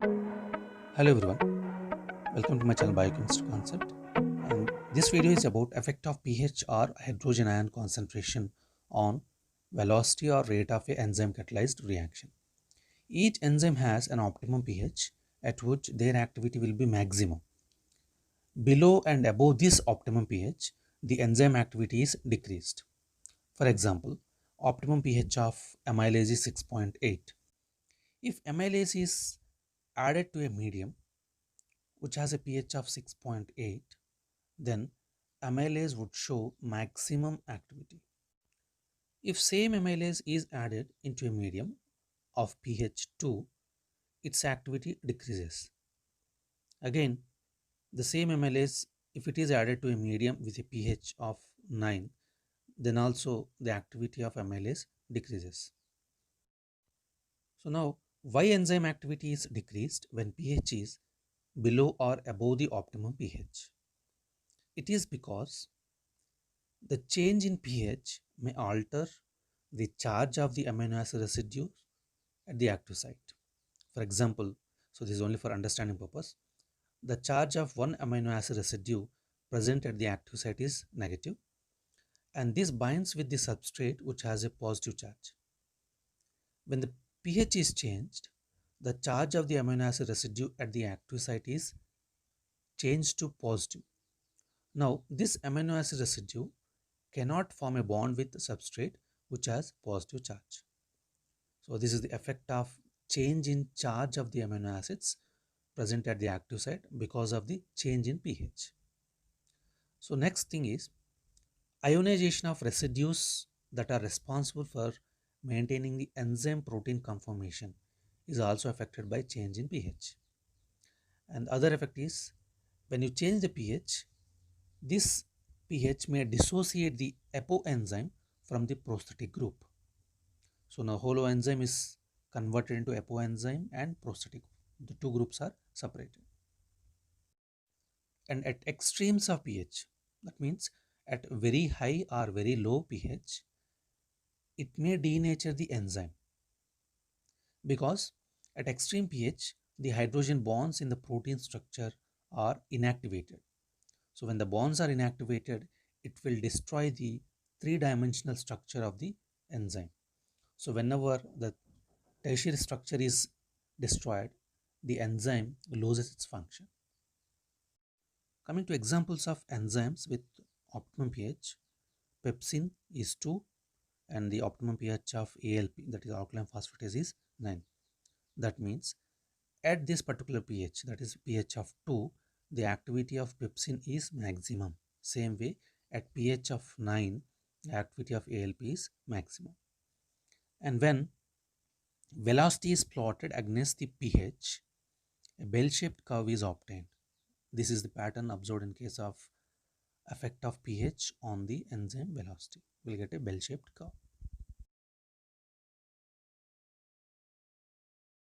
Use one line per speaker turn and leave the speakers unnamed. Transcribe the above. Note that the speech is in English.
Hello everyone, welcome to my channel Biochemistry Concept, and this video is about effect of pH or hydrogen ion concentration on velocity or rate of a enzyme catalyzed reaction. Each enzyme has an optimum pH at which their activity will be maximum. Below and above this optimum pH, the enzyme activity is decreased. For example, optimum pH of amylase is 6.8. If amylase is added to a medium which has a pH of 6.8, then amylase would show maximum activity. If same amylase is added into a medium of pH 2, its activity decreases. Again, the same amylase, if it is added to a medium with a pH of 9, then also the activity of amylase decreases. So now, why enzyme activity is decreased when pH is below or above the optimum pH? It is because the change in pH may alter the charge of the amino acid residues at the active site. For example, so this is only for understanding purpose, the charge of one amino acid residue present at the active site is negative, and this binds with the substrate which has a positive charge. When the pH is changed, the charge of the amino acid residue at the active site is changed to positive. Now, this amino acid residue cannot form a bond with the substrate which has positive charge. So this is the effect of change in charge of the amino acids present at the active site because of the change in pH. So next thing is ionization of residues that are responsible for maintaining the enzyme protein conformation is also affected by change in pH. And the other effect is when you change the pH, this pH may dissociate the apoenzyme from the prosthetic group. So now holoenzyme is converted into apoenzyme and prosthetic. The two groups are separated. And at extremes of pH, that means at very high or very low pH, it may denature the enzyme because at extreme pH, the hydrogen bonds in the protein structure are inactivated. So when the bonds are inactivated, it will destroy the three-dimensional structure of the enzyme. So whenever the tertiary structure is destroyed, the enzyme loses its function. Coming to examples of enzymes with optimum pH, pepsin is 2 and the optimum pH of ALP, that is alkaline phosphatase, is 9. That means at this particular pH, that is pH of 2, the activity of pepsin is maximum. Same way at pH of 9, the activity of ALP is maximum. And when velocity is plotted against the pH, a bell-shaped curve is obtained. This is the pattern observed in case of effect of pH on the enzyme velocity. We'll get a bell-shaped curve.